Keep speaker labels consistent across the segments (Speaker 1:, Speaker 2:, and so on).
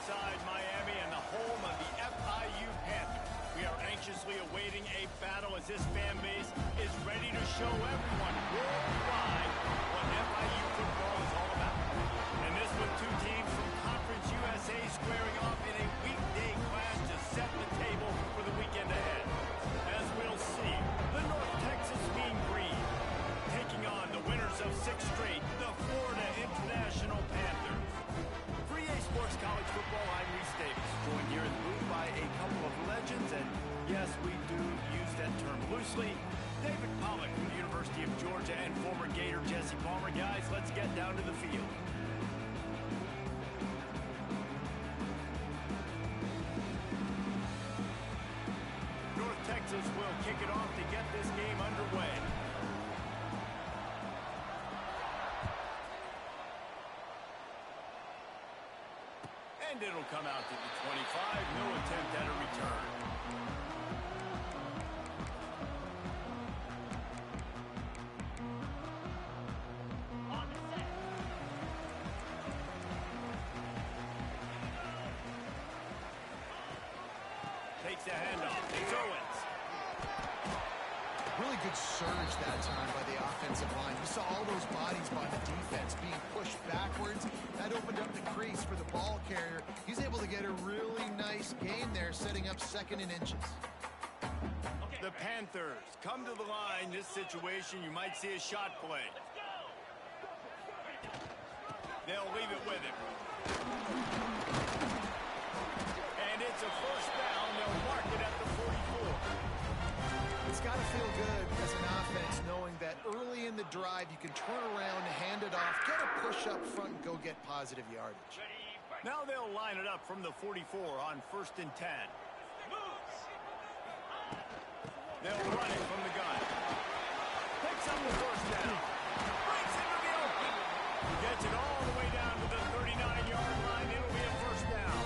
Speaker 1: Riverside, Miami, and the home of the FIU Panthers. We are anxiously awaiting a battle as this fan base is ready to show everyone worldwide what FIU football is all about. And this with two teams from Conference USA squaring off in a weekday clash to set the table for the weekend ahead. As we'll see, the North Texas Mean Green taking on the winners of 6 straight, the Florida International Panthers. For EA Sports College Football, I'm Reese Davis, joined here in the booth by a couple of legends, and yes, we do use that term loosely. David Pollack from the University of Georgia and former Gator Jesse Palmer. Guys, let's get down to the field. North Texas will kick it off to get this game underway. And it'll come out to the 25. No attempt at a return. On the set. Takes the handoff. It's Owens.
Speaker 2: Really good surge that time by the offensive line. You saw all those bodies by the defense being pushed backwards. That opened up the crease for the ball carrier. He's able to get a really nice gain there, setting up 2nd and inches.
Speaker 1: The Panthers come to the line. This situation, you might see a shot play. They'll leave it with him. And it's a first down. They'll mark it at the 44.
Speaker 2: It's got to feel good as an offense knowing that early in the drive you can turn around, hand it off, get a push up front, and go get positive yardage.
Speaker 1: Now they'll line it up from the 44 on 1st and 10. They'll run it from the gun. Picks up the first down. Breaks into the open. Gets it all the way down to the 39-yard line. It'll be a first down.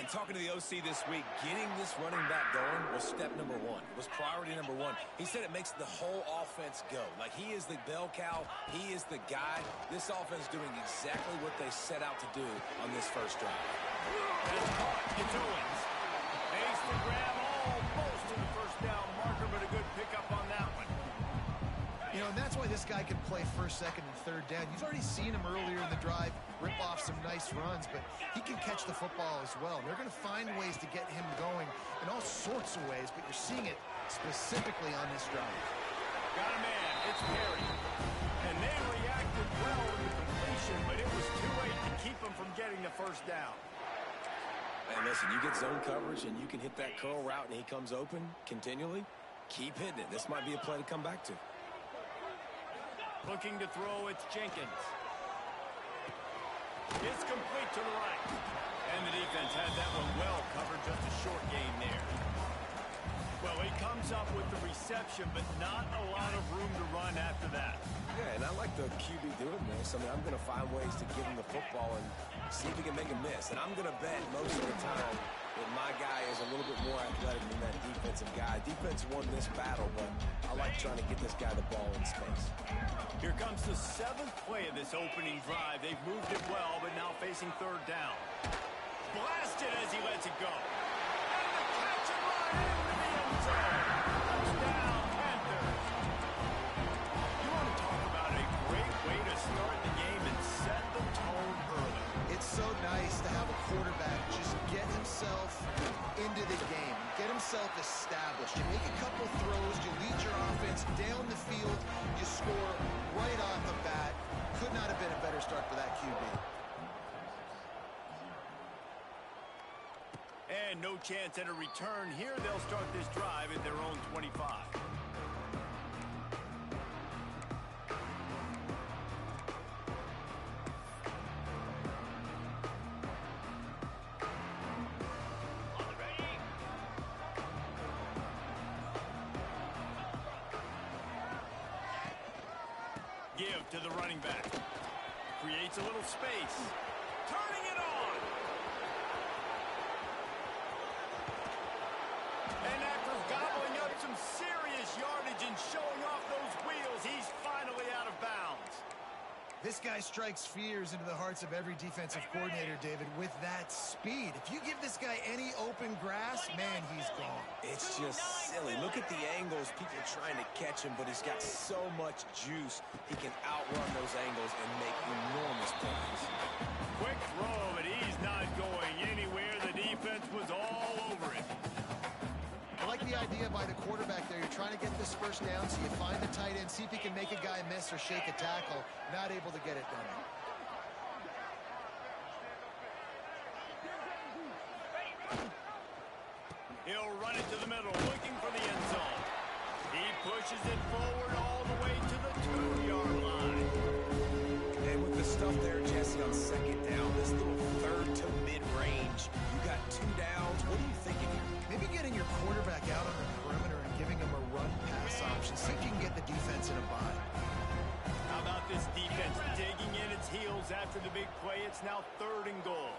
Speaker 3: And talking to the OC this week, getting this running back going was step number 1. It was priority number 1. He said it makes the whole offense go. Like, he is the bell cow. He is the guy. This offense doing exactly what they set out to do on this first drive.
Speaker 1: That's caught. It's Owens. Makes the grab almost to the first down marker, but a good pickup on that one.
Speaker 2: You know, and that's why this guy can play 1st, 2nd, and 3rd down. You've already seen him earlier in the drive rip off some nice runs, but he can catch the football as well. And they're going to find ways to get him going in all sorts of ways, but you're seeing it specifically on this drive.
Speaker 1: Got a man. It's Perry. And they reacted well to the completion, but it was too late to keep him from getting the first down.
Speaker 3: And listen, you get zone coverage and you can hit that curl route and he comes open continually, keep hitting it. This might be a play to come back to.
Speaker 1: Looking to throw, it's Jenkins. It's complete to the right. And the defense had that one well covered, just a short gain there. Well, he comes up with the reception, but not a lot of room to run after that.
Speaker 3: Yeah, and I like the QB doing this. I mean, I'm going to find ways to give him the football and see if he can make a miss. And I'm going to bet most of the time that my guy is a little bit more athletic than that defensive guy. Defense won this battle, but I like trying to get this guy the ball in space.
Speaker 1: Here comes the 7th play of this opening drive. They've moved it well, but now facing 3rd down. Blasted as he lets it go. And the catch and run into the end zone. Touchdown, Panthers. You want to talk about a great way to start the game and set the tone early.
Speaker 2: It's so nice to have a quarterback just get himself into the game, get himself established. You make a couple throws, you lead your offense down the field, you score right off the bat. Could not have been a better start for that QB.
Speaker 1: And no chance at a return here. They'll start this drive at their own 25. Give to the running back. Creates a little space. Turning it on. And after gobbling up some serious yardage and showing off those wheels, he's finally out of bounds.
Speaker 2: This guy strikes fears into the hearts of every defensive coordinator, David, with that speed. If you give this guy any open grass, man, he's gone.
Speaker 3: It's just silly. Look at the angles, people trying to catch him, but he's got so much juice. He can outrun those angles and make enormous plays.
Speaker 1: Quick throw, but he's not going anywhere. The defense was all over it.
Speaker 2: I like the idea by the quarterback there. You're trying to get this first down, so you find the tight end, see if he can make a guy miss or shake a tackle. Not able to get it done.
Speaker 1: He'll run it to the middle, looking for the end zone. He pushes it forward all the way to the 2-yard line.
Speaker 3: And with the stuff there, Jesse, on second down, this little third to mid-range, you got 2 downs. What are you thinking here?
Speaker 2: Maybe getting your quarterback out on the perimeter and giving him a run-pass option. See if you can get the defense in a bind.
Speaker 1: How about this defense digging in its heels after the big play? It's now 3rd and goal.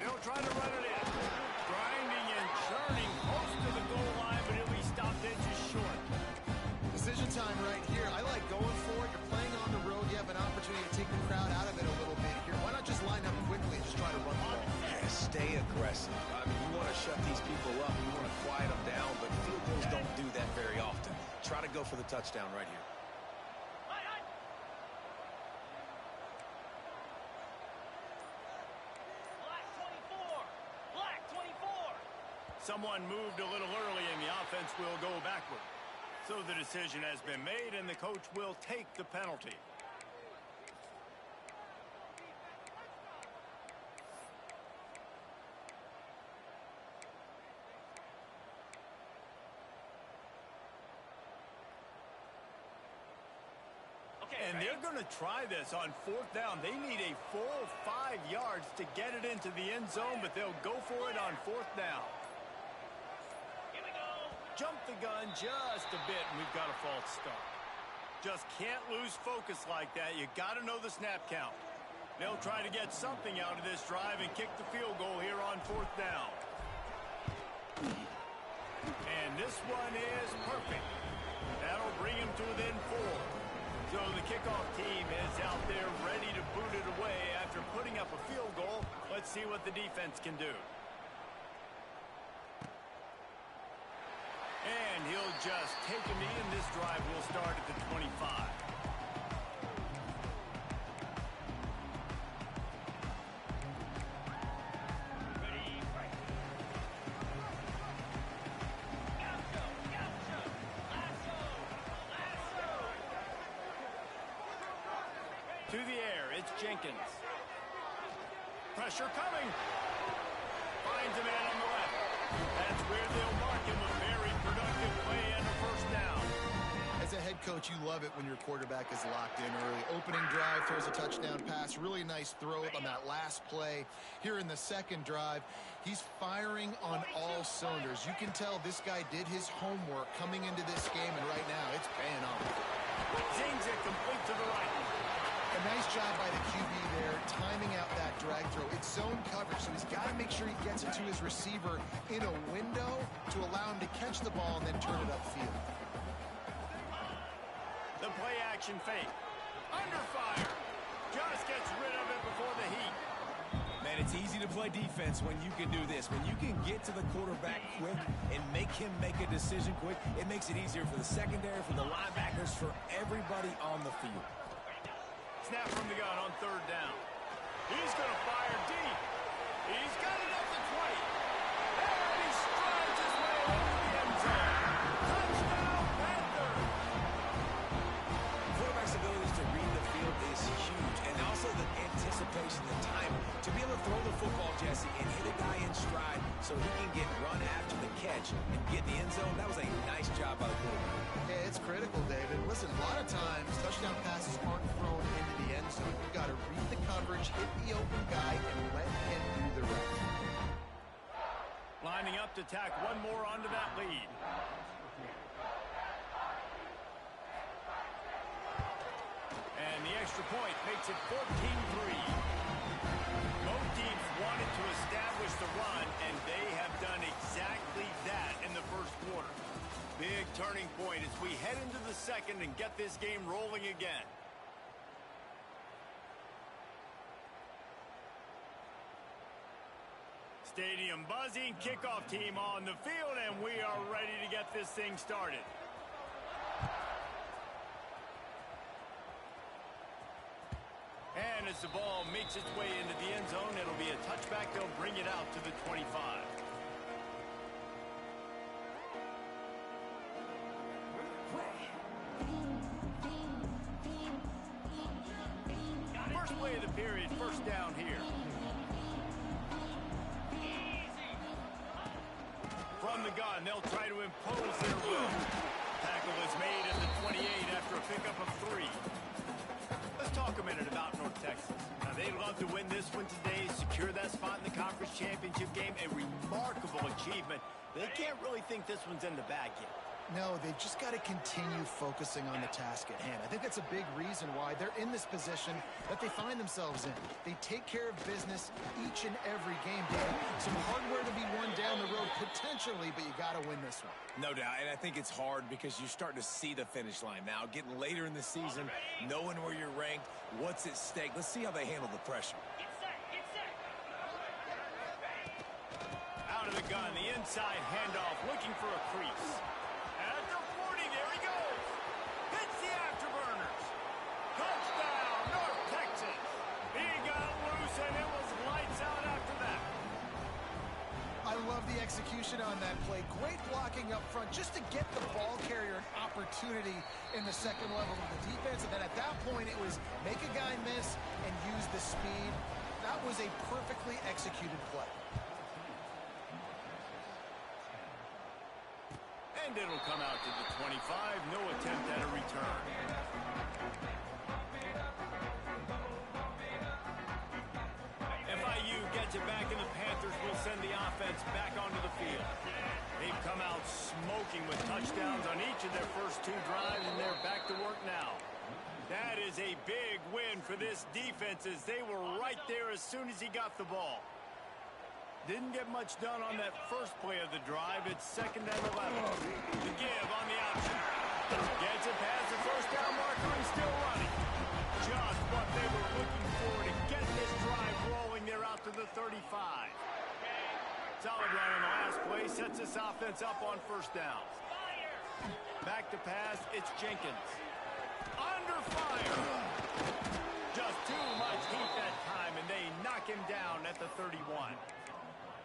Speaker 1: They'll try to run it in. Grinding and churning close to the goal line, but he'll be stopped inches short.
Speaker 2: Decision time right here. I like going for it. You're playing on the road. You have an opportunity to take the crowd out of it a little bit here. Why not just line up quickly and just try to run the ball?
Speaker 3: Yeah, stay aggressive. I mean, you want to shut these people up. You want to quiet them down, but field goals don't do that very often. Try to go for the touchdown right here.
Speaker 1: Someone moved a little early and the offense will go backward. So the decision has been made and the coach will take the penalty. And they're going to try this on 4th down. They need a full 5 yards to get it into the end zone, but they'll go for it on 4th down. Here we go. Jump the gun just a bit, and we've got a false start. Just can't lose focus like that. You got to know the snap count. They'll try to get something out of this drive and kick the field goal here on 4th down. And this one is perfect. That'll bring him to within 4. So the kickoff team is out there ready to boot it away after putting up a field goal. Let's see what the defense can do. And he'll just take a knee, and this drive will start at the 25. To the air, it's Jenkins. Pressure coming. Finds a man on the left. That's where they'll mark him. A very productive play and a 1st down.
Speaker 2: As a head coach, you love it when your quarterback is locked in early. Opening drive, throws a touchdown pass. Really nice throw on that last play. Here in the 2nd drive, he's firing on all cylinders. You can tell this guy did his homework coming into this game, and right now it's paying off.
Speaker 1: Zings it complete to the right.
Speaker 2: A nice job by the QB there, timing out that drag throw. It's zone coverage, so he's got to make sure he gets it to his receiver in a window to allow him to catch the ball and then turn it upfield.
Speaker 1: The play action fake. Under fire. Just gets rid of it before the heat.
Speaker 3: Man, it's easy to play defense when you can do this. When you can get to the quarterback quick and make him make a decision quick, it makes it easier for the secondary, for the linebackers, for everybody on the field.
Speaker 1: Snap from the gun on 3rd down. He's going to fire deep. He's got it up to 20. And he strides his way over the end zone. Touchdown, Panthers!
Speaker 3: Quarterback's abilities to read the field is huge, and also the anticipation, the time to be able to throw the football, Jesse, and hit a guy in stride so he can get run after the catch and get in the end zone. That was a nice job by the quarterback.
Speaker 2: Yeah, it's critical, David. Listen, a lot of times touchdown passes aren't thrown into the end zone. You've got to read the coverage, hit the open guy, and let him do the rest.
Speaker 1: Lining up to tack one more onto that lead. And the extra point makes it 14-3. Both teams wanted to establish the run, and they have done exactly that in the 1st quarter. Big turning point as we head into the 2nd and get this game rolling again. Stadium buzzing, kickoff team on the field, and we are ready to get this thing started. And as the ball makes its way into the end zone, it'll be a touchback. They'll bring it out to the 25. First play of the period, first down here. From the gun, they'll try to impose their will. Tackle is made at the 28 after a pickup of 3. Let's talk a minute about North Texas. Now, they'd love to win this one today, secure that spot in the conference championship game. A remarkable achievement. They can't really think this one's in the bag yet.
Speaker 2: No, they've just got to continue focusing on the task at hand. I think that's a big reason why they're in this position that they find themselves in. They take care of business each and every game. Some hardware to be won down the road potentially, but you got to win this one.
Speaker 3: No doubt, and I think it's hard because you're starting to see the finish line now. Getting later in the season, knowing where you're ranked, what's at stake. Let's see how they handle the pressure.
Speaker 1: Out of the gun, the inside handoff, looking for a crease. At the 40, there he goes. Hits the afterburners. Touchdown, North Texas. He got loose, and it was lights out after that.
Speaker 2: I love the execution on that play. Great blocking up front just to get the ball carrier an opportunity in the second level of the defense. And then at that point, it was make a guy miss and use the speed. That was a perfectly executed play.
Speaker 1: And it'll come out to the 25. No attempt at a return. FIU gets it back, and the Panthers will send the offense back onto the field. They've come out smoking with touchdowns on each of their first 2 drives, and they're back to work now. That is a big win for this defense, as they were right there as soon as he got the ball. Didn't get much done on that first play of the drive. It's 2nd and 11. The give on the option. Gets it past the first down marker and still running. Just what they were looking for to get this drive rolling. They're out to the 35. Solid run on the last play. Sets this offense up on first down. Back to pass. It's Jenkins. Under fire. Just too much heat that time, and they knock him down at the 31.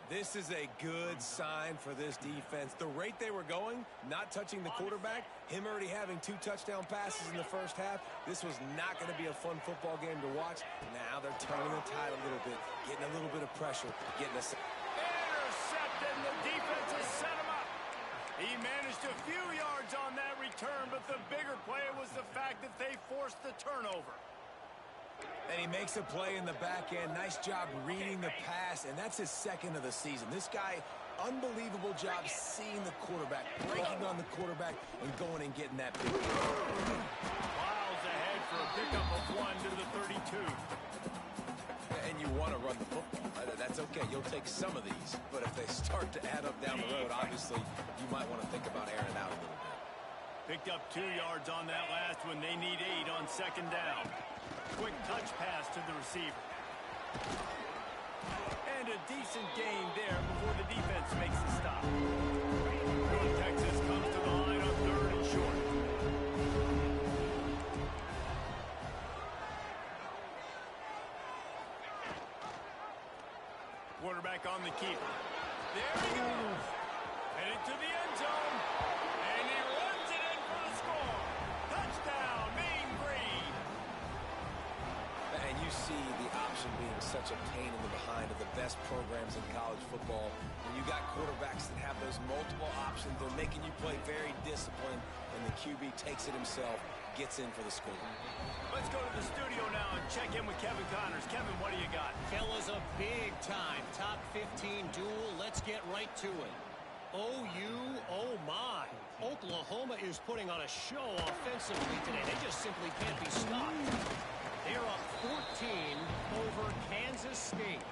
Speaker 3: This is a good sign for this defense. The rate they were going, not touching the quarterback, him already having 2 touchdown passes in the first half, this was not going to be a fun football game to watch. Now they're turning the tide a little bit, getting a little bit of pressure, getting us.
Speaker 1: Intercepted, the defense has set him up. He managed a few yards on that return, but the bigger play was the fact that they forced the turnover.
Speaker 3: And he makes a play in the back end. Nice job reading the pass, and that's his 2nd of the season. This guy, unbelievable job seeing the quarterback, breaking on the quarterback, and going and getting that big.
Speaker 1: Miles ahead for a pickup of 1 to the 32.
Speaker 3: And you want to run the football. That's okay. You'll take some of these. But if they start to add up down the road, obviously, you might want to think about airing it out a little bit.
Speaker 1: Picked up 2 yards on that last one. They need 8 on 2nd down. Quick touch pass to the receiver. And a decent gain there before the defense makes the stop. North Texas comes to the line on 3rd and short. Quarterback on the keeper. There he goes. Headed to the end zone. And he runs it in for the score. Touchdown, Mean Green.
Speaker 3: And you see the option being such a pain in the behind of the best programs in college football. When you got quarterbacks that have those multiple options, they're making you play very disciplined, and the QB takes it himself, gets in for the score.
Speaker 1: Let's go to the studio now and check in with Kevin Connors. Kevin, what do you got?
Speaker 4: Fellas, a big-time top 15 duel. Let's get right to it. OU, oh my. Oklahoma is putting on a show offensively today. They just simply can't be stopped. They're up 14 over Kansas State.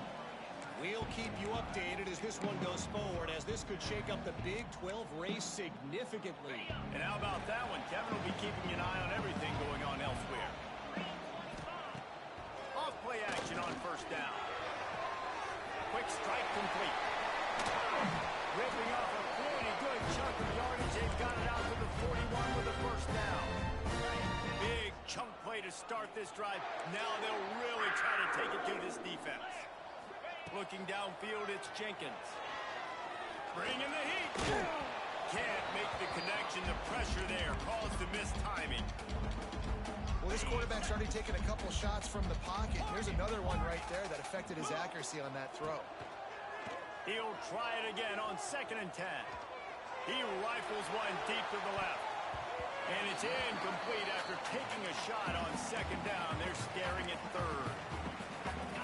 Speaker 4: We'll keep you updated as this one goes forward, as this could shake up the Big 12 race significantly.
Speaker 1: And how about that one? Kevin will be keeping an eye on everything going on elsewhere. Off play action on first down. Quick strike complete. Ripping off a pretty good chunk of yardage. They've got it out to the 41 with a first down. Big chunk play to start this drive. Now they'll really try to take it to this defense. Looking downfield, it's Jenkins. Bringing the heat. Can't make the connection. The pressure there caused the missed timing.
Speaker 2: Well, this quarterback's already taken a couple shots from the pocket. Here's another one right there that affected his accuracy on that throw.
Speaker 1: He'll try it again on 2nd and 10. He rifles one deep to the left. And it's incomplete after taking a shot on 2nd down. They're staring at 3rd.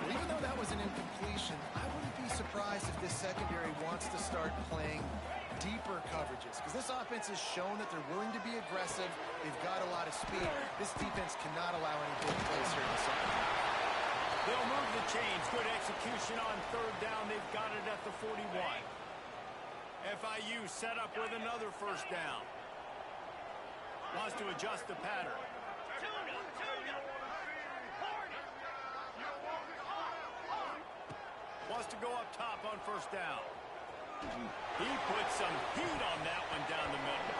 Speaker 2: Well, even though that was an incompletion, I wouldn't be surprised if this secondary wants to start playing deeper coverages, because this offense has shown that they're willing to be aggressive. They've got a lot of speed. This defense cannot allow any big plays here in the second half.
Speaker 1: They'll move the chains. Good execution on 3rd down. They've got it at the 41. FIU set up with another first down. Wants to adjust the pattern. Wants to go up top on 1st down. He put some heat on that one down the middle.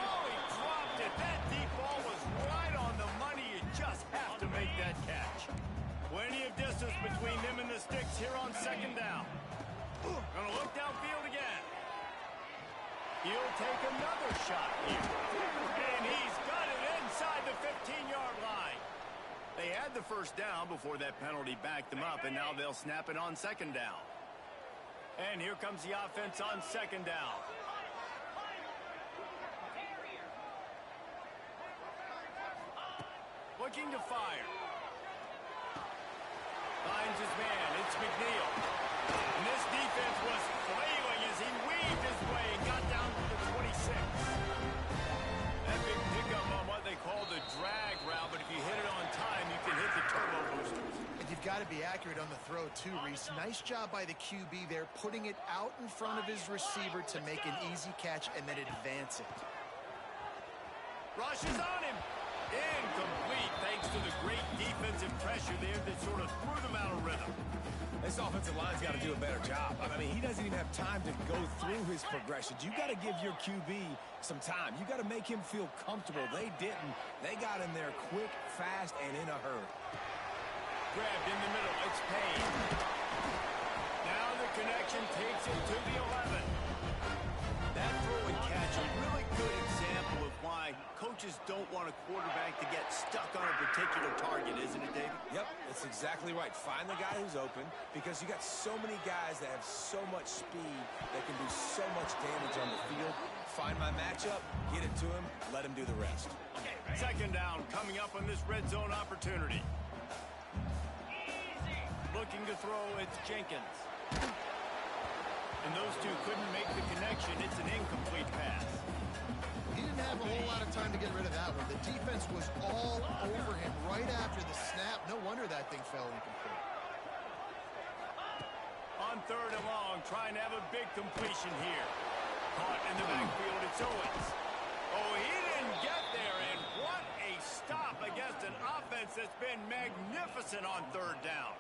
Speaker 1: Oh, he dropped it. That deep ball was right on the money. You just have to make that catch. Plenty of distance between them and the sticks here on 2nd down. Gonna look downfield again. He'll take another shot here. And he's got it inside the 15-yard line. They had the first down before that penalty backed them up, and now they'll snap it on 2nd down. And here comes the offense on 2nd down. Looking to fire. Finds his man. It's McNeil. And this defense was flailing as he weaved his way and got down to the 26. That big pickup on what they call the drag route, but if you hit it on time, you can hit the turbo boosters.
Speaker 2: And you've got to be accurate on the throw, too, Reese. Nice job by the QB there, putting it out in front of his receiver to make an easy catch and then advance it.
Speaker 1: Rushes on him. Incomplete, thanks to the great defensive pressure there that sort of threw them out of rhythm.
Speaker 3: This offensive line's got to do a better job. I mean, he doesn't even have time to go through his progressions. You got to give your QB some time. You got to make him feel comfortable. They didn't. They got in there quick, fast, and in a hurry.
Speaker 1: Grabbed in the middle. It's Payne. Now the connection takes it to the 11. That throw and catch, a really good example of why coaches don't want a quarterback to get stuck on a particular target, isn't it, David?
Speaker 3: Yep, that's exactly right. Find the guy who's open, because you got so many guys that have so much speed that can do so much damage on the field. Find my matchup, get it to him, let him do the rest.
Speaker 1: 2nd down coming up on this red zone opportunity. Looking to throw, it's Jenkins. And those two couldn't make the connection. It's an incomplete pass.
Speaker 2: He didn't have a whole lot of time to get rid of that one. The defense was all over him right after the snap. No wonder that thing fell incomplete.
Speaker 1: On 3rd and long, trying to have a big completion here. Caught in the backfield, it's Owens. Oh, he didn't get there, and what a stop against an offense that's been magnificent on 3rd down.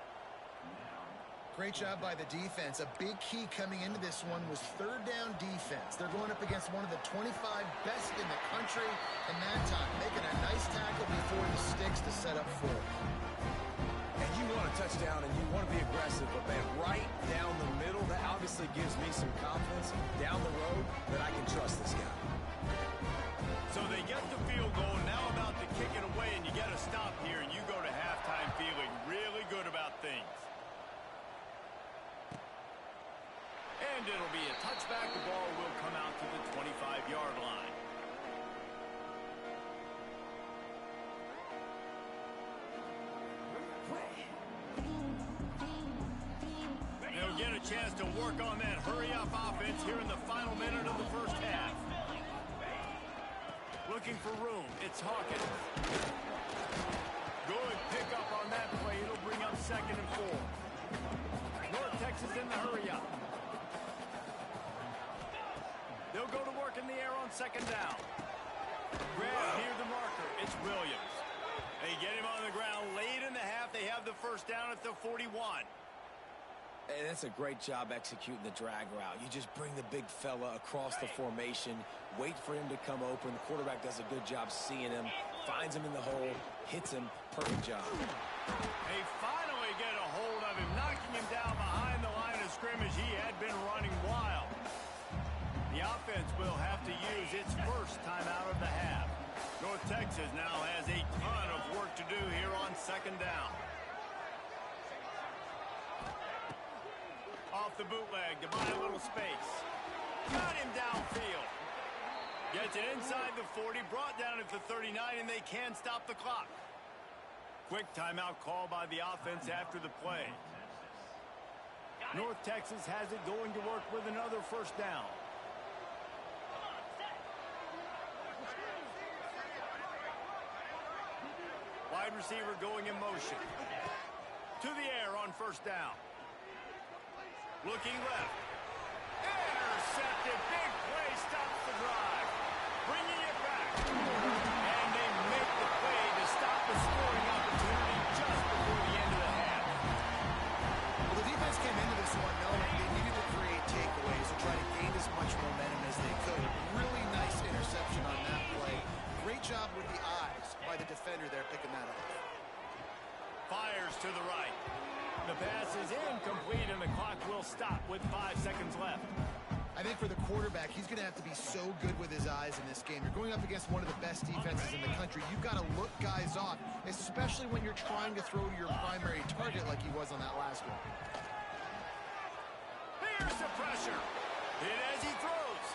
Speaker 2: Great job by the defense. A big key coming into this one was 3rd down defense. They're going up against one of the 25 best in the country, and that time making a nice tackle before the sticks to set up 4.
Speaker 3: And you want a touchdown and you want to be aggressive, but man, right down the middle, that obviously gives me some confidence down the road that I can trust this guy.
Speaker 1: So they get the field goal, now about to kick it away, and you get a stop here, and you go to halftime feeling really good about things. And it'll be a touchback. The ball will come out to the 25-yard line. They'll get a chance to work on that hurry-up offense here in the final minute of the first half. Looking for room. It's Hawkins. Good pickup on that play. It'll bring up 2nd and 4. North Texas in the hurry-up. They'll go to work in the air on 2nd down. Grab near the marker. It's Williams. They get him on the ground late in the half. They have the first down at the 41.
Speaker 3: And that's a great job executing the drag route. You just bring the big fella across the formation, wait for him to come open. The quarterback does a good job seeing him, finds him in the hole, hits him. Perfect job.
Speaker 1: They finally get a hold of him, knocking him down behind the line of scrimmage. He had been running wild. The offense will have to use its first timeout of the half. North Texas now has a ton of work to do here on second down. Off the bootleg to buy a little space. Got him downfield. Gets it inside the 40, brought down at the 39, and they can't stop the clock. Quick timeout call by the offense after the play. North Texas has it going to work with another first down. Wide receiver going in motion. To the air on first down. Looking left. Intercepted. Big play stops the drive. Bringing it back. And they make the play to stop the scoring opportunity just before the end of the half.
Speaker 2: Well, the defense came into this one knowing they needed to create takeaways and try to gain as much momentum as they could. Really nice interception on that play. Great job with the eyes by the defender there picking that up.
Speaker 1: Fires to the right. The pass is incomplete, and the clock will stop with 5 seconds left.
Speaker 2: I think for the quarterback, he's going to have to be so good with his eyes in this game. You're going up against one of the best defenses in the country. You've got to look guys off, especially when you're trying to throw to your primary target like he was on that last one.
Speaker 1: Here's the pressure. Hit as he throws.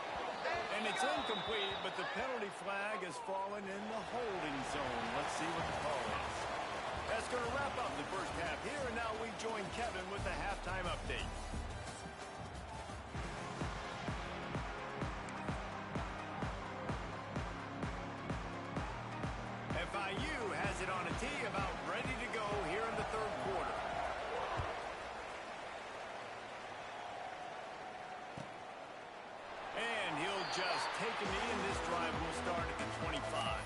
Speaker 1: And it's incomplete, but the penalty flag has fallen in the holding zone. Let's see what the call is. That's going to wrap up the first half here, and now we join Kevin with the halftime update. FIU has it on a tee, about ready to go here in the third quarter. And he'll just take a knee, and this drive will start at the 25.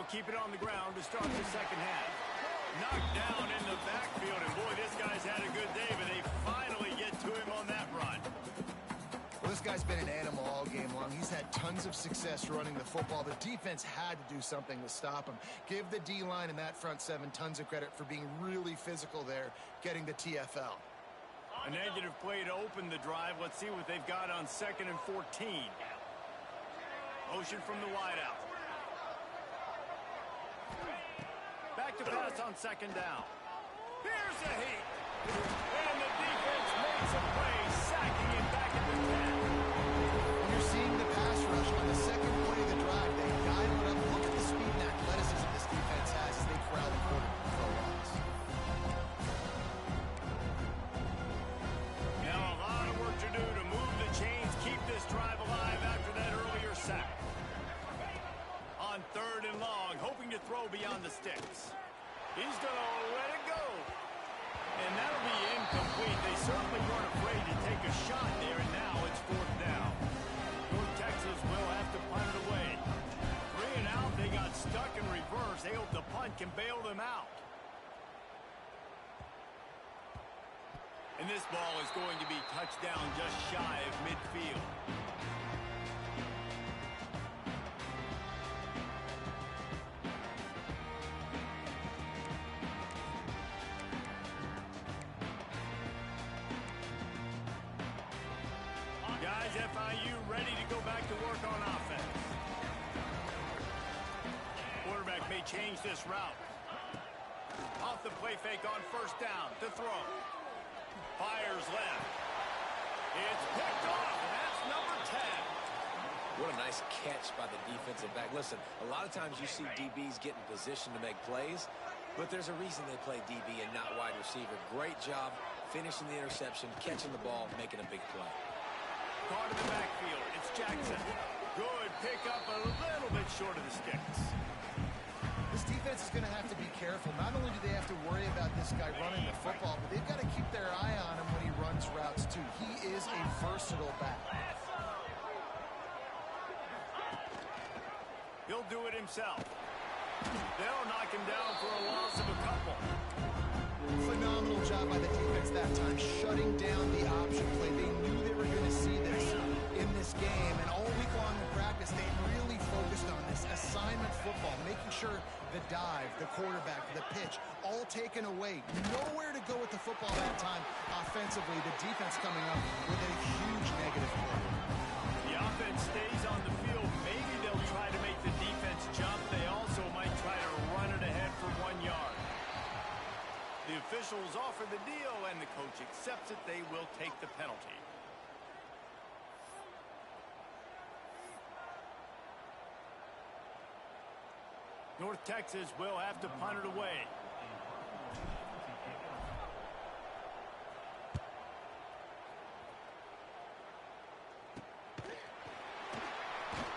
Speaker 1: Keep it on the ground to start the second half. Knocked down in the backfield, and boy, this guy's had a good day, but they finally get to him on that run.
Speaker 2: Well, this guy's been an animal all game long. He's had tons of success running the football. The defense had to do something to stop him. Give the D-line and that front seven tons of credit for being really physical there, getting the TFL.
Speaker 1: A negative play to open the drive. Let's see what they've got on 2nd and 14. Motion from the wideout. Back to pass on 2nd down. Here's a heat. And the defense makes a play, sacking it back at the 10.
Speaker 2: You're seeing the pass rush on the second play of the drive. They dial it up. Look at the speed and athleticism this defense has as they corral the quarterback for a loss.
Speaker 1: Now a lot of work to do to move the chains, keep this drive alive after that earlier sack. On 3rd and long, hoping to throw beyond the sticks. He's going to let it go. And that'll be incomplete. They certainly weren't afraid to take a shot there, and now it's 4th down. North Texas will have to punt it away. 3 and out, they got stuck in reverse. They hope the punt can bail them out. And this ball is going to be touched down just shy of midfield. Guys, FIU ready to go back to work on offense. Quarterback may change this route. Off the play fake on 1st down to throw. Fires left. It's picked off, and that's number 10.
Speaker 3: What a nice catch by the defensive back. Listen, a lot of times you see DBs get in position to make plays, but there's a reason they play DB and not wide receiver. Great job finishing the interception, catching the ball, making a big play.
Speaker 1: Caught in the backfield. It's Jackson. Good pickup, a little bit short of the sticks.
Speaker 2: This defense is going to have to be careful. Not only do they have to worry about this guy running the football, but they've got to keep their eye on him when he runs routes, too. He is a versatile back.
Speaker 1: He'll do it himself. They'll knock him down for a loss of a couple.
Speaker 2: Phenomenal job by the defense that time, shutting down the option play. They knew they were going to see this in this game, and all week long in practice, they really focused on this assignment football, making sure the dive, the quarterback, the pitch, all taken away. Nowhere to go with the football that time offensively. The defense coming up with a huge negative play.
Speaker 1: The offense stays on the field. Maybe they'll try to make the defense jump. They also might try to run it ahead for 1 yard. The officials offer the deal, and the coach accepts it. They will take the penalty. North Texas will have to punt it away.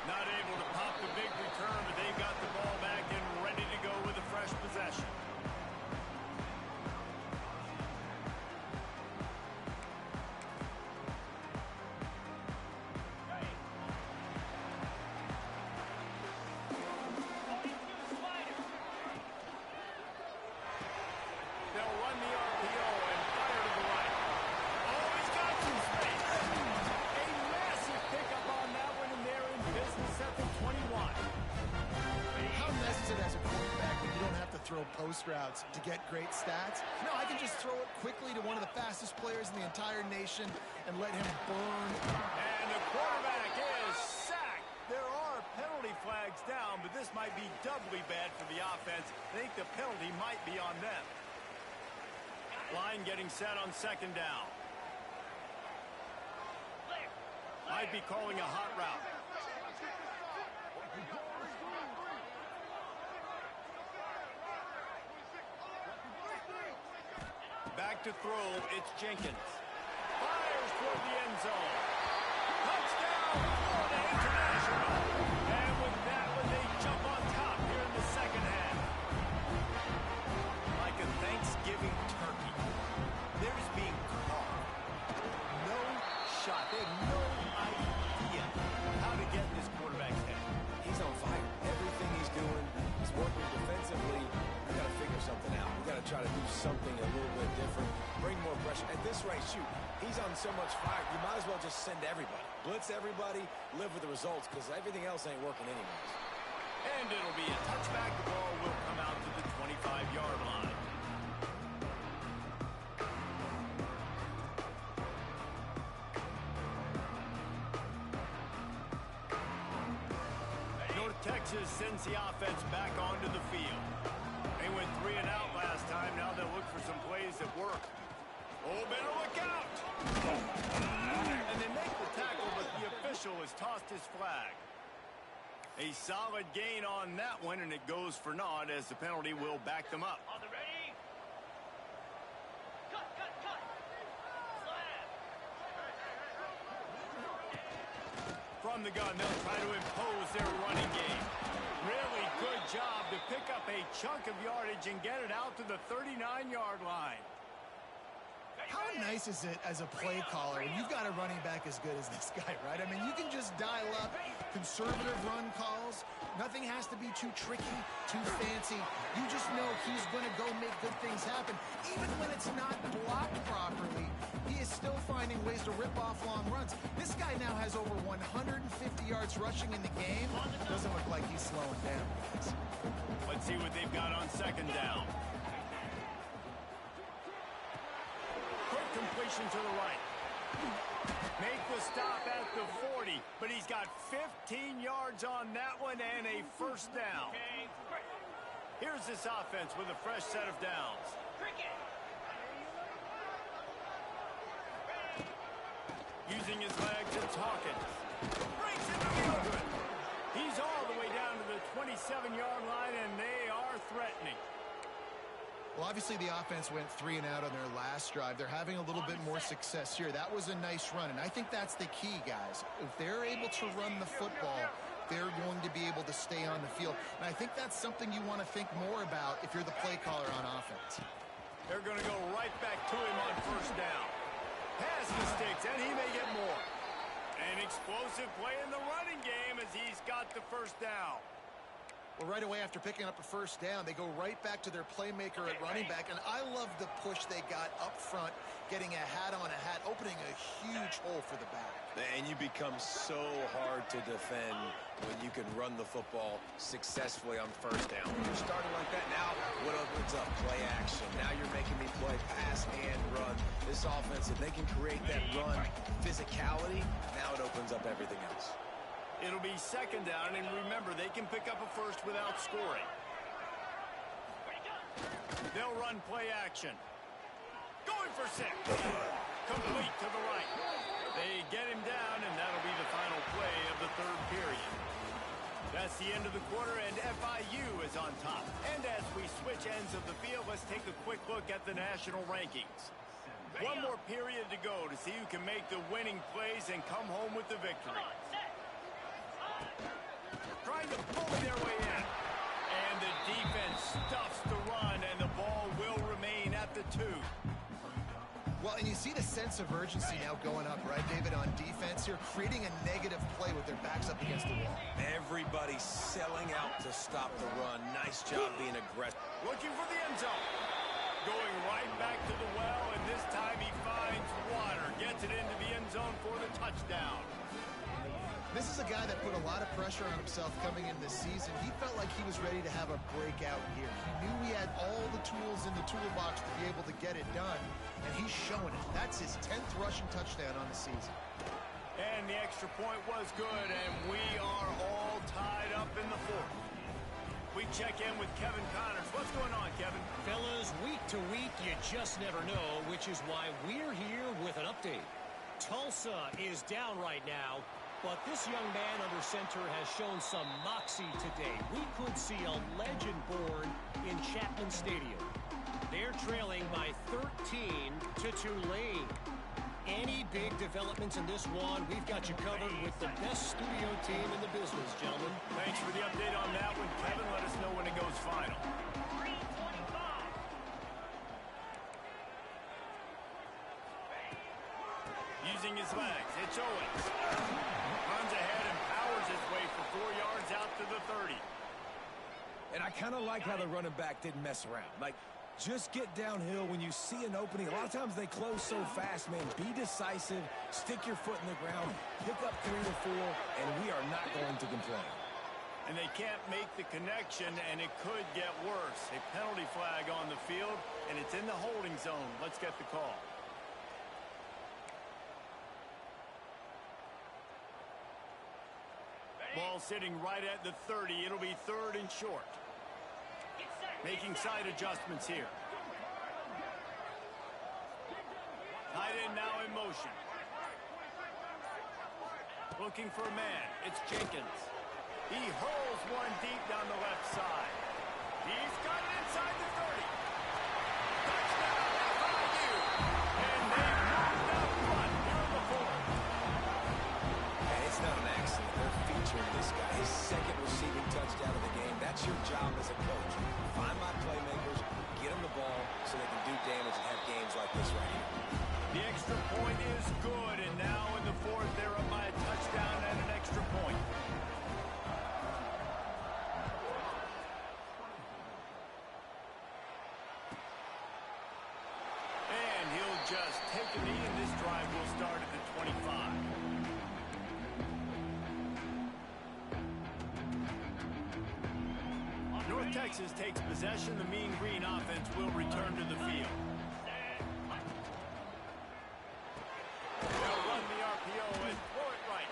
Speaker 1: Not able to pop the big return, but they've got the ball back and ready to go with a fresh possession.
Speaker 2: Throw post routes to get great stats. No, I can just throw it quickly to one of the fastest players in the entire nation and let him burn.
Speaker 1: And the quarterback is sacked. There are penalty flags down, but this might be doubly bad for the offense. I think the penalty might be on them. Line getting set on second down. Might be calling a hot route. Back to throw, it's Jenkins. Fires toward the end zone. Touchdown, Florida International. And with that one, they jump on top here in the second half. Like a Thanksgiving turkey. They're just being carved. No shot. They have no idea how to get in this quarterback's head.
Speaker 3: He's on fire. Everything he's doing is working defensively. We got to figure something out. We got to try to do something a little bit different. Bring more pressure. At this rate, shoot, he's on so much fire. You might as well just send everybody. Blitz everybody, live with the results, because everything else ain't working anyways.
Speaker 1: And it'll be a touchback. The ball will come out to the 25-yard line. North Texas sends the offense back onto the field. They went 3 and out last time. Now they'll look for some plays that work. Oh, better look out! And they make the tackle, but the official has tossed his flag. A solid gain on that one, and it goes for naught as the penalty will back them up.
Speaker 5: On the ready? Cut! Slap!
Speaker 1: From the gun, they'll try to impose their running game. Really good job to pick up a chunk of yardage and get it out to the 39-yard line.
Speaker 2: How nice is it as a play caller when you've got a running back as good as this guy, right? I mean, you can just dial up conservative run calls. Nothing has to be too tricky, too fancy. You just know he's going to go make good things happen. Even when it's not blocked properly, he is still finding ways to rip off long runs. This guy now has over 150 yards rushing in the game. Doesn't look like he's slowing down.
Speaker 1: Let's see what they've got on second down. Quick completion to the right. Make the stop at the 40, but he's got 15 yards on that one and a first down. Here's this offense with a fresh set of downs. Using his legs, it's Hawkins. Breaks into the open. He's all the way down to the 27-yard line, and they are threatening.
Speaker 2: Well, obviously the offense went 3 and out on their last drive. They're having a little bit more success here. That was a nice run, and I think that's the key, guys. If they're able to run the football, they're going to be able to stay on the field. And I think that's something you want to think more about if you're the play caller on offense.
Speaker 1: They're going to go right back to him on first down. Pass the sticks, and he may get more. An explosive play in the running game as he's got the first down.
Speaker 2: Well, right away after picking up a first down, they go right back to their playmaker at running back. And I love the push they got up front, getting a hat on a hat, opening a huge hole for the back.
Speaker 3: And you become so hard to defend when you can run the football successfully on first down. When you're starting like that, now what opens up? Play action. Now you're making me play pass and run. This offense, if they can create that run physicality, now it opens up everything else.
Speaker 1: It'll be second down, and remember, they can pick up a first without scoring. They'll run play action. Going for 6. Complete to the right. They get him down, and that'll be the final play of the third period. That's the end of the quarter, and FIU is on top. And as we switch ends of the field, let's take a quick look at the national rankings. One more period to go to see who can make the winning plays and come home with the victory. Trying to bully their way in. And the defense stuffs the run, and the ball will remain at the 2.
Speaker 2: Well, and you see the sense of urgency now going up, right, David, on defense here, creating a negative play with their backs up against the wall.
Speaker 3: Everybody's selling out to stop the run. Nice job being aggressive.
Speaker 1: Looking for the end zone. Going right back to the well, and this time he finds water. Gets it into the end zone for the touchdown.
Speaker 2: This is a guy that put a lot of pressure on himself coming in this season. He felt like he was ready to have a breakout year. He knew he had all the tools in the toolbox to be able to get it done, and he's showing it. That's his 10th rushing touchdown on the season.
Speaker 1: And the extra point was good, and we are all tied up in the 4th. We check in with Kevin Connors. What's going on, Kevin?
Speaker 4: Fellas, week to week, you just never know, which is why we're here with an update. Tulsa is down right now, but this young man under center has shown some moxie today. We could see a legend born in Chapman Stadium. They're trailing by 13 to Tulane. Any big developments in this one, we've got you covered with the best studio team in the business, gentlemen.
Speaker 1: Thanks for the update on that one, Kevin. Let us know when it goes final.
Speaker 5: 3:25.
Speaker 1: Using his legs, it's Owens. Runs ahead and powers his way for 4 yards out to the 30.
Speaker 3: And I kind of like how the running back didn't mess around. Like, just get downhill when you see an opening. A lot of times they close so fast, man. Be decisive, stick your foot in the ground, pick up 3 to 4, and we are not going to complain.
Speaker 1: And they can't make the connection, and it could get worse. A penalty flag on the field, and it's in the holding zone. Let's get the call. Ball sitting right at the 30. It'll be 3rd and short. Making side adjustments here. Tight end now in motion. Looking for a man. It's Jenkins. He hurls one deep down the left side. He's got it inside the 30. Touchdown, FIU. And they've moved up front here in the 4th.
Speaker 3: And it's not an accident. They're featuring this guy. His 2nd receiving touchdown of the game. That's your job as a coach. Find my playmakers, get them the ball so they can do damage and have games like this right here.
Speaker 1: The extra point is good, and now in the 4th, they're up by a touchdown and an extra point. And he'll just take a knee, and this drive will start at the 25. North Texas takes possession. The Mean Green offense will return to the field. They'll run the RPO and throw it right.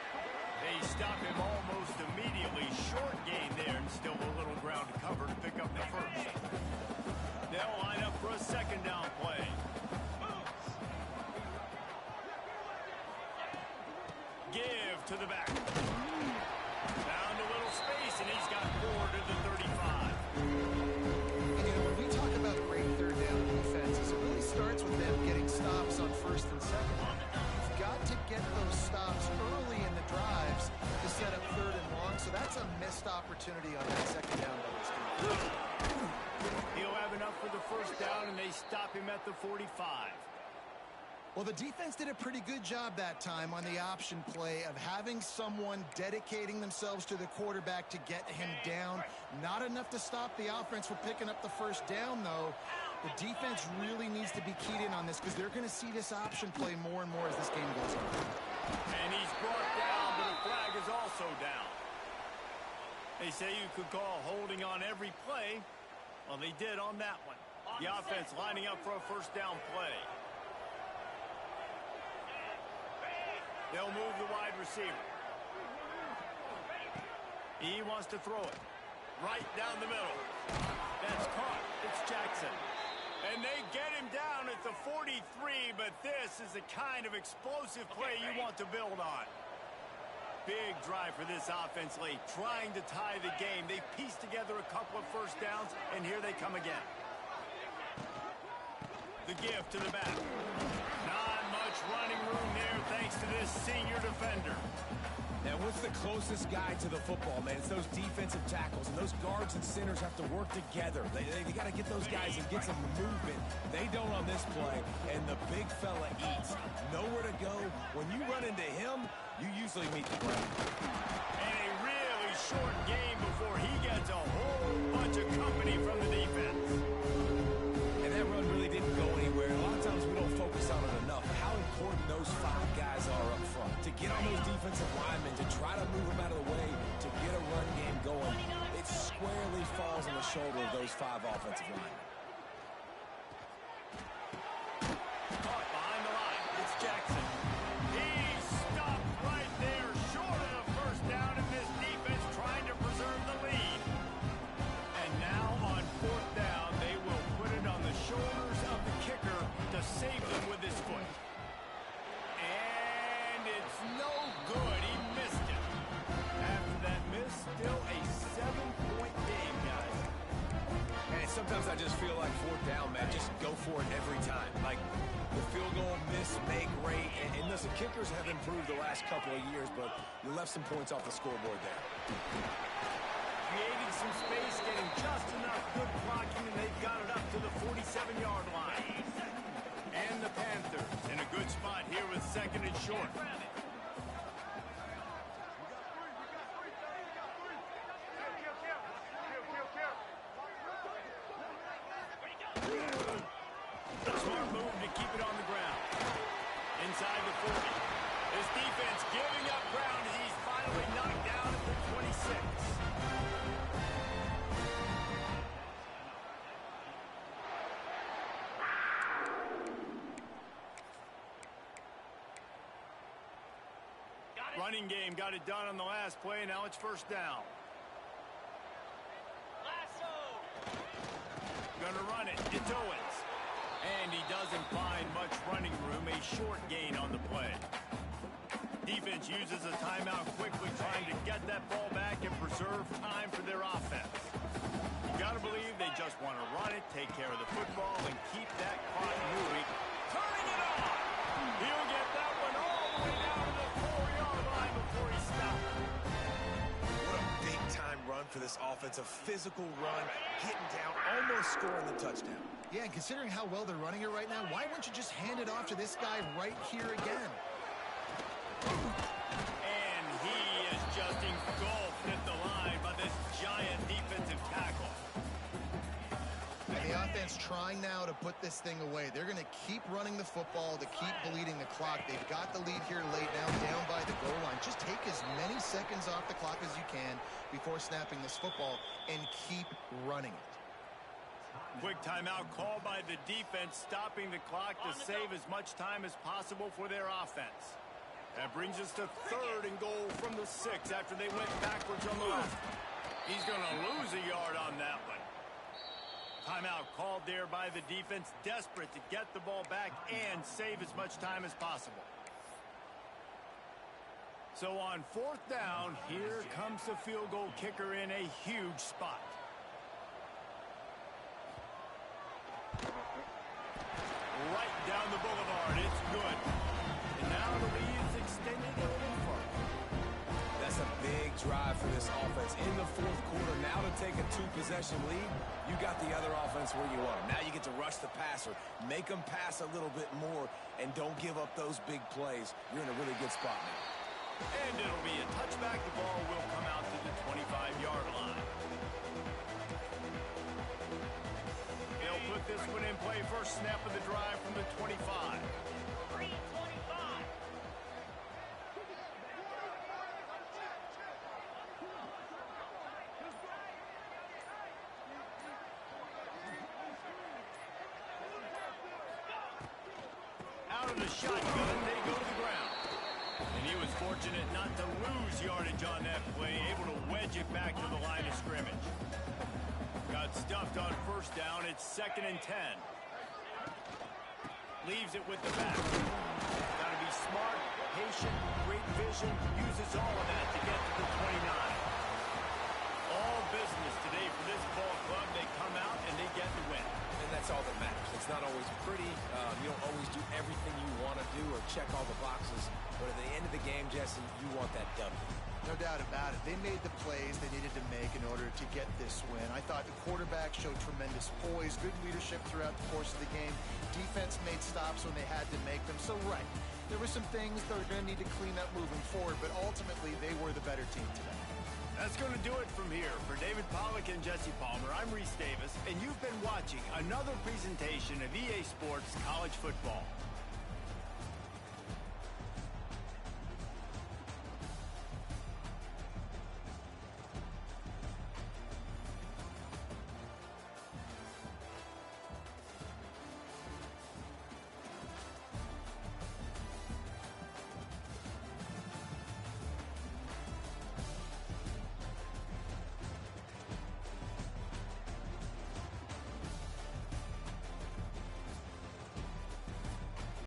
Speaker 1: They stop him almost immediately. Short gain there, and still a little ground to cover to pick up the 1st. They'll line up for a 2nd down play. Give to the back. Found a little space, and he's got 4 to the 35.
Speaker 2: You know, when we talk about great third down defenses, it really starts with them getting stops on 1st and 2nd. You've got to get those stops early in the drives to set up 3rd and long, so that's a missed opportunity on that 2nd down by this team.
Speaker 1: He'll have enough for the 1st down, and they stop him at the 45.
Speaker 2: Well, the defense did a pretty good job that time on the option play of having someone dedicating themselves to the quarterback to get him down. Not enough to stop the offense from picking up the first down, though. The defense really needs to be keyed in on this because they're going to see this option play more and more as this game goes on.
Speaker 1: And he's brought down, but a flag is also down. They say you could call holding on every play. Well, they did on that one. The offense lining up for a first down play. They'll move the wide receiver. He wants to throw it right down the middle. That's caught. It's Jackson. And they get him down at the 43, but this is the kind of explosive play you want to build on. Big drive for this offense late, trying to tie the game. They pieced together a couple of first downs, and here they come again. The give to the back. Not much running room there thanks to this senior defender.
Speaker 3: Now, what's the closest guy to the football, man? It's those defensive tackles, and those guards and centers have to work together. They got to get those guys and get some movement. They don't on this play, and the big fella eats. Nowhere to go. When you run into him, you usually meet the ground.
Speaker 1: And a really short game before he gets a whole bunch of company from the defense.
Speaker 3: And that run really didn't go anywhere. A lot of times we don't focus on it enough. How important those 5 guys are up front. To get on those defensive linemen, to try to move them out of the way, to get a run game going, it squarely falls on the shoulder of those 5 offensive linemen.
Speaker 1: Caught behind the line. It's Jackson. He stopped right there, short of the first down, and this defense trying to preserve the lead. And now on 4th down, they will put it on the shoulders of the kicker to save them with his foot. And it's no good. He missed it. After that miss, still a 7-point game, guys.
Speaker 3: And sometimes I just feel like 4th down, man, just go for it every time. Like the field goal, miss, make, rate. And listen, kickers have improved the last couple of years, but you left some points off the scoreboard there.
Speaker 1: Creating some space, getting just enough good blocking, and they've got it up to the 47-yard line. And the Panthers in a good spot here with 2nd and short. Smart move to keep it on the ground. Inside the 40. This defense giving up ground as he's finally knocked down at the 26. Running game got it done on the last play. Now it's first down. Gonna run it. It's Owens. And he doesn't find much running room. A short gain on the play. Defense uses a timeout quickly, trying to get that ball back and preserve time for their offense. You gotta believe they just want to run it, take care of the football, and keep that clock moving. Turning it on! He'll get that one all the way down to the 4-yard line before he stops.
Speaker 3: What a big-time run for this offense. A physical run, getting down, almost scoring the touchdown.
Speaker 2: Yeah, and considering how well they're running it right now, why wouldn't you just hand it off to this guy right here again?
Speaker 1: And he is just engulfed at the line by this giant defensive tackle.
Speaker 2: And the offense trying now to put this thing away. They're going to keep running the football to keep bleeding the clock. They've got the lead here laid down by the goal line. Just take as many seconds off the clock as you can before snapping this football and keep running it.
Speaker 1: Quick timeout called by the defense, stopping the clock to save as much time as possible for their offense. That brings us to 3rd and goal from the 6 after they went backwards on the left. He's going to lose a yard on that one. Timeout called there by the defense, desperate to get the ball back and save as much time as possible. So on 4th down, here comes the field goal kicker in a huge spot. Right down the boulevard. It's good. And now the lead is extended a little further.
Speaker 3: That's a big drive for this offense in the 4th quarter. Now to take a 2-possession lead, you got the other offense where you want them. Now you get to rush the passer, make them pass a little bit more, and and don't give up those big plays, you're in a really good spot now.
Speaker 1: And it'll be a touchback. The ball will come out to the 25-yard line. They'll put this one in play. First snap of the drive from the 25.
Speaker 5: 3:25.
Speaker 1: Out of the shotgun, they go to the ground. And he was fortunate not to lose yardage on that play, able to wedge it back to the line of scrimmage. Got stuffed on first down. It's 2nd and 10. Leaves it with the back. Got to be smart, patient, great vision. Uses all of that to get to the 29. All business today for this ball club. They come out and they get the win.
Speaker 3: And that's all that matters. It's not always pretty. You don't always do everything you want to do or check all the boxes. But at the end of the game, Jesse, you want that W.
Speaker 2: No doubt about it. They made the plays they needed to make in order to get this win. I thought the quarterback showed tremendous poise, good leadership throughout the course of the game. Defense made stops when they had to make them. So, right, there were some things they're going to need to clean up moving forward, but ultimately they were the better team today.
Speaker 1: That's going to do it from here. For David Pollack and Jesse Palmer, I'm Reese Davis, and you've been watching another presentation of EA Sports College Football.